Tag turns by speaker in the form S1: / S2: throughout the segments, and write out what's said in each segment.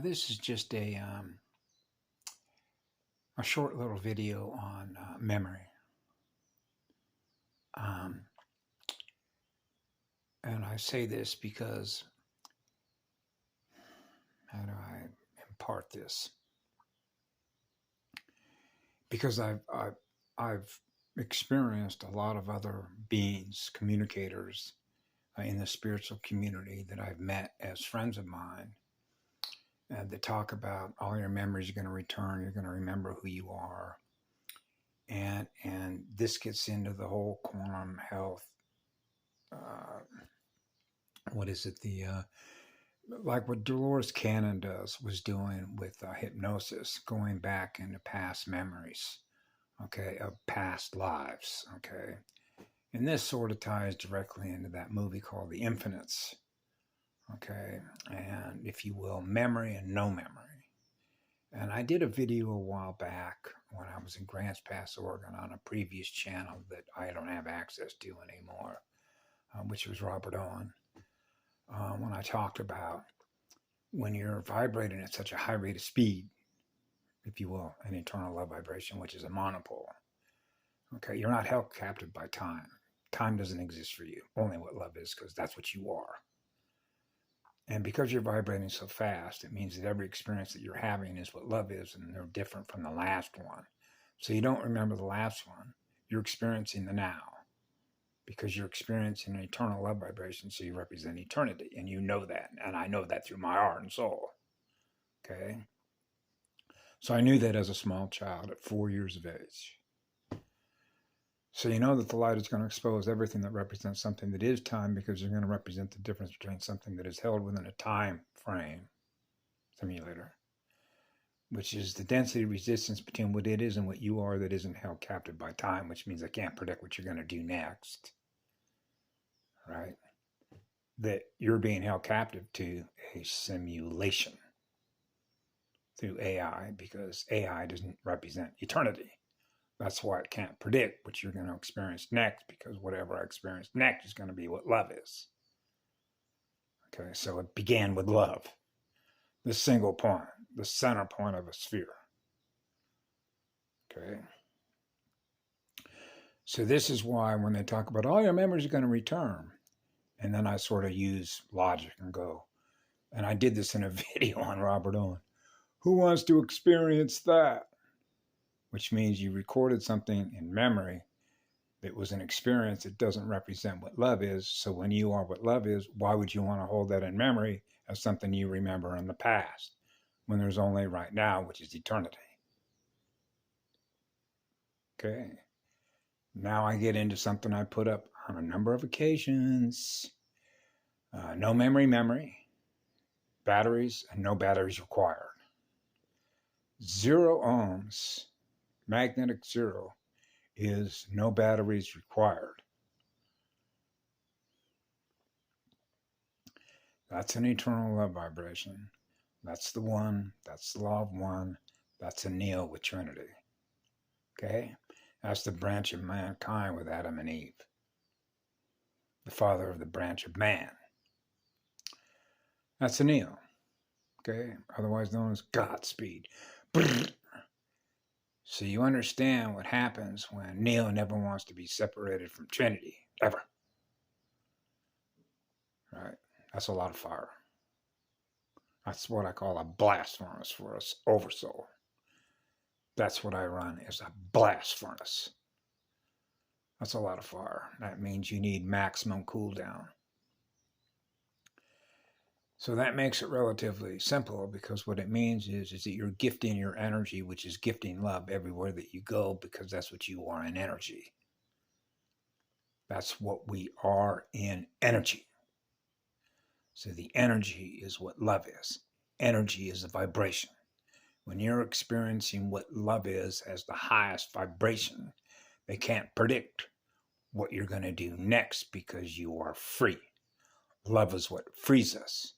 S1: This is just a short little video on memory. Um, and I say this because, how do I impart this? Because I've experienced a lot of other beings, communicators in the spiritual community that I've met as friends of mine that talk about all your memories are going to return. You're going to remember who you are. And this gets into the whole quantum health. Uh, what is it? Like what Dolores Cannon was doing with hypnosis, going back into past memories, okay, of past lives, okay. And this sort of ties directly into that movie called The Infinites, okay, and if you will, memory and no memory. And I did a video a while back when I was in Grants Pass, Oregon, on a previous channel that I don't have access to anymore, which was Robert Owen, when I talked about when you're vibrating at such a high rate of speed, if you will, an internal love vibration, which is a monopole, okay, you're not held captive by time. Time doesn't exist for you, only what love is, because that's what you are. And because you're vibrating so fast, it means that every experience that you're having is what love is, and they're different from the last one. So you don't remember the last one. You're experiencing the now because you're experiencing an eternal love vibration, so you represent eternity, and you know that. And I know that through my heart and soul. Okay? So I knew that as a small child at 4 years of age. So you know that the light is going to expose everything that represents something that is time, because you're going to represent the difference between something that is held within a time frame simulator, which is the density resistance between what it is and what you are that isn't held captive by time, which means I can't predict what you're going to do next, right? That you're being held captive to a simulation through AI, because AI doesn't represent eternity. That's why it can't predict what you're going to experience next, because whatever I experience next is going to be what love is. Okay, so it began with love, the single point, the center point of a sphere. Okay. So this is why when they talk about all your memories are going to return, and then I sort of use logic and go, and I did this in a video on Robert Owen, who wants to experience that? Which means you recorded something in memory that was an experience that doesn't represent what love is. So when you are what love is, why would you want to hold that in memory as something you remember in the past, when there's only right now, which is eternity? Okay. Now I get into something I put up on a number of occasions. No memory, batteries, and no batteries required. 0 ohms, magnetic zero, is no batteries required. That's an eternal love vibration. That's the one. That's the law of one. That's a neo with Trinity. Okay? That's the branch of mankind with Adam and Eve. The father of the branch of man. That's a neo. Okay? Otherwise known as Godspeed. So you understand what happens when Neo never wants to be separated from Trinity, ever. Right? That's a lot of fire. That's what I call a blast furnace for us oversoul. That's what I run, is a blast furnace. That's a lot of fire. That means you need maximum cooldown. So that makes it relatively simple, because what it means is that you're gifting your energy, which is gifting love everywhere that you go, because that's what you are in energy. That's what we are in energy. So the energy is what love is. Energy is a vibration. When you're experiencing what love is as the highest vibration, they can't predict what you're going to do next, because you are free. Love is what frees us.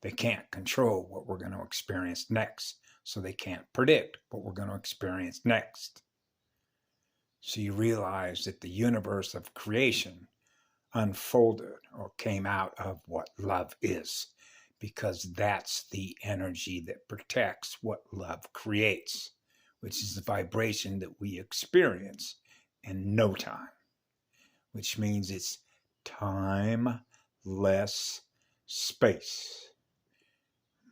S1: They can't control what we're going to experience next, so they can't predict what we're going to experience next. So you realize that the universe of creation unfolded or came out of what love is, because that's the energy that protects what love creates, which is the vibration that we experience in no time, which means it's time-less space.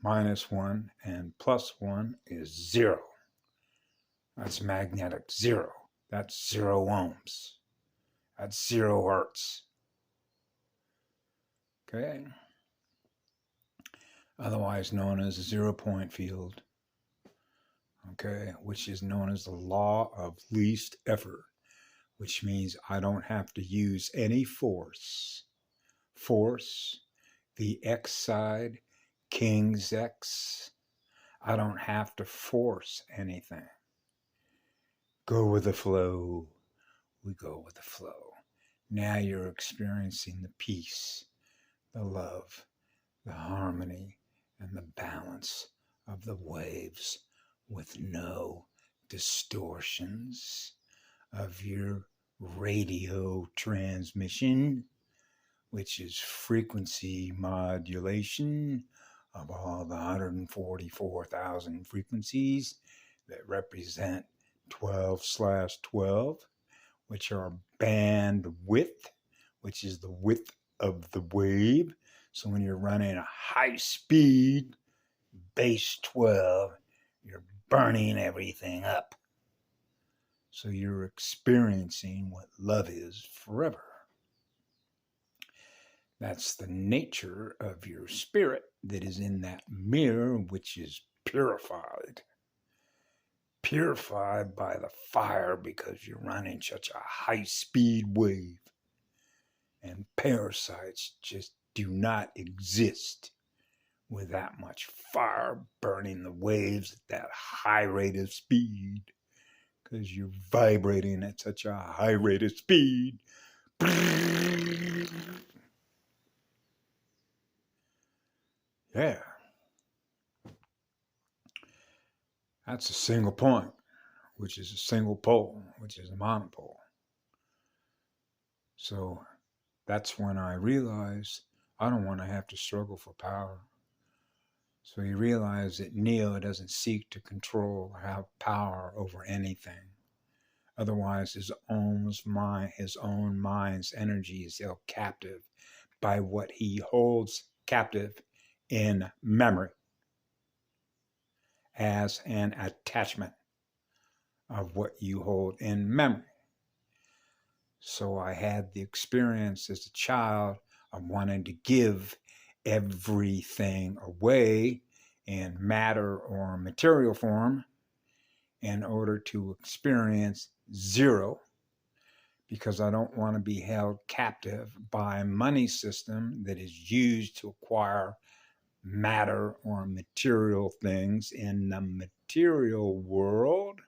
S1: -1 and +1 is 0. That's magnetic 0. That's 0 ohms. That's 0 hertz. Okay? Otherwise known as a 0-point field. Okay? Which is known as the law of least effort, which means I don't have to use any force. Force, the X side, King's X. I don't have to force anything. Go with the flow. We go with the flow. Now you're experiencing the peace, the love, the harmony, and the balance of the waves with no distortions of your radio transmission, which is frequency modulation of all the 144,000 frequencies that represent 12/12, which are bandwidth, which is the width of the wave. So when you're running a high speed base 12, you're burning everything up. So you're experiencing what love is forever. That's the nature of your spirit that is in that mirror, which is purified. Purified by the fire because you're running such a high-speed wave. And parasites just do not exist with that much fire burning the waves at that high rate of speed because you're vibrating at such a high rate of speed. Yeah. That's a single point, which is a single pole, which is a monopole. So that's when I realized I don't want to have to struggle for power. So he realized that Neo doesn't seek to control or have power over anything. Otherwise, his own mind's energy is held captive by what he holds captive in memory as an attachment of what you hold in memory. So I had the experience as a child of wanting to give everything away in matter or material form in order to experience zero, because I don't want to be held captive by a money system that is used to acquire matter or material things in the material world.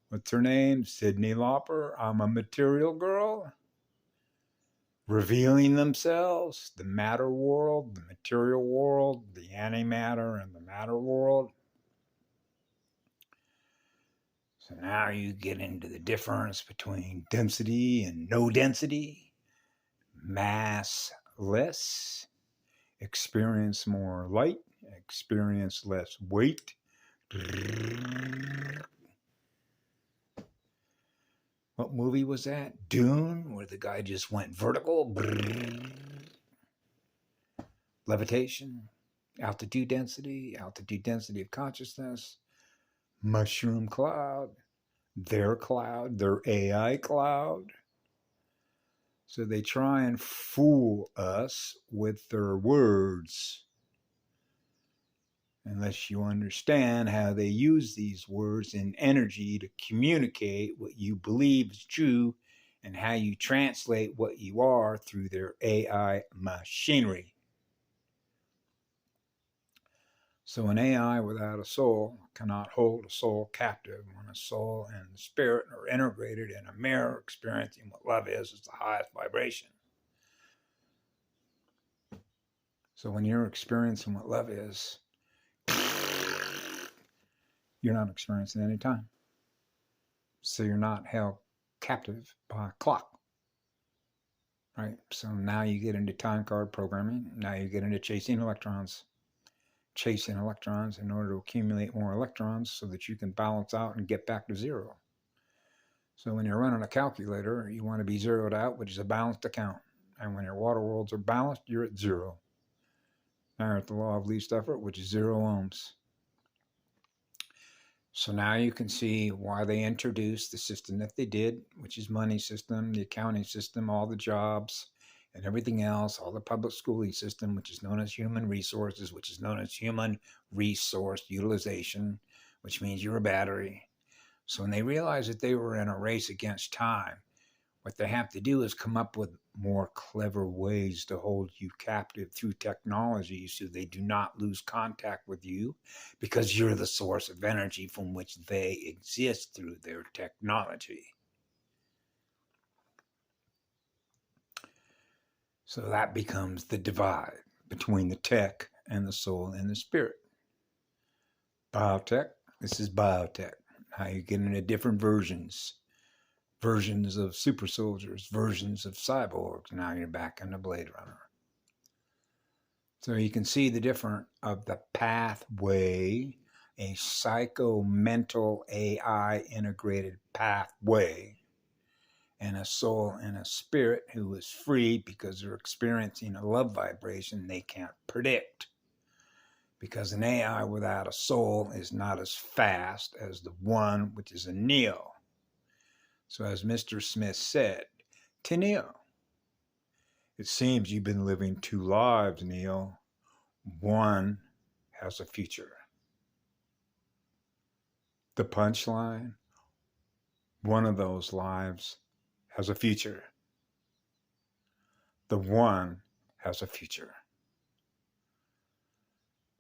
S1: What's her name? Cyndi Lauper. I'm a material girl. Revealing themselves, the matter world, the material world, the antimatter and the matter world. So now you get into the difference between density and no density, massless, experience more light, experience less weight. What movie was that? Dune, where the guy just went vertical. Levitation, altitude density of consciousness, mushroom cloud, their AI cloud. So they try and fool us with their words, unless you understand how they use these words in energy to communicate what you believe is true and how you translate what you are through their AI machinery. So an AI without a soul cannot hold a soul captive when a soul and the spirit are integrated in a mirror, experiencing what love is the highest vibration. So when you're experiencing what love is, you're not experiencing any time. So you're not held captive by a clock. right? So now you get into time card programming. Now you get into chasing electrons. Chasing electrons in order to accumulate more electrons so that you can balance out and get back to zero. So when you're running a calculator, you want to be zeroed out, which is a balanced account. And when your water worlds are balanced, you're at zero. Now you're at the law of least effort, which is 0 ohms. So now you can see why they introduced the system that they did, which is money system, the accounting system, all the jobs and everything else, all the public schooling system, which is known as human resources, which is known as human resource utilization, which means you're a battery. So when they realized that they were in a race against time, what they have to do is come up with more clever ways to hold you captive through technology so they do not lose contact with you because you're the source of energy from which they exist through their technology. So that becomes the divide between the tech and the soul and the spirit. Biotech, this is biotech. How you get into different versions of super soldiers, versions of cyborgs. Now you're back into Blade Runner. So you can see the difference of the pathway, a psycho-mental AI integrated pathway, and a soul and a spirit who is free because they're experiencing a love vibration they can't predict. Because an AI without a soul is not as fast as the one which is a Neo. So as Mr. Smith said to Neo, it seems you've been living two lives, Neo. One has a future. The punchline, one of those lives has a future. The one has a future.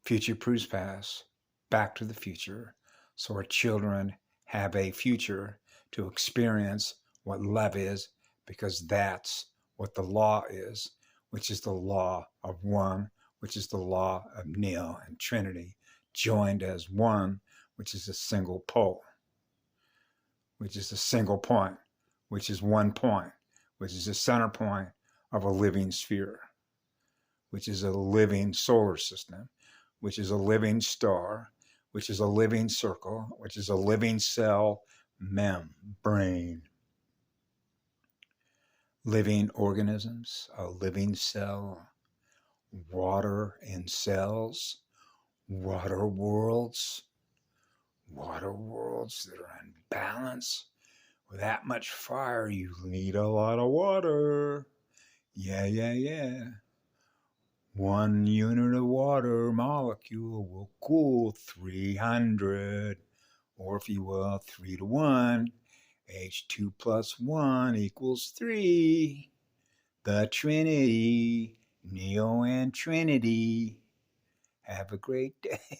S1: Future proves past, back to the future, so our children have a future to experience what love is, because that's what the law is, which is the law of one, which is the law of Neo and Trinity, joined as one, which is a single pole, which is a single point, which is one point, which is the center point of a living sphere, which is a living solar system, which is a living star, which is a living circle, which is a living cell membrane. Living organisms, a living cell, water in cells, water worlds that are in balance. With that much fire, you need a lot of water. Yeah. 1 unit of water molecule will cool 300, or if you will, 3 to 1. H2 plus 1 equals 3. The Trinity, Neo and Trinity. Have a great day.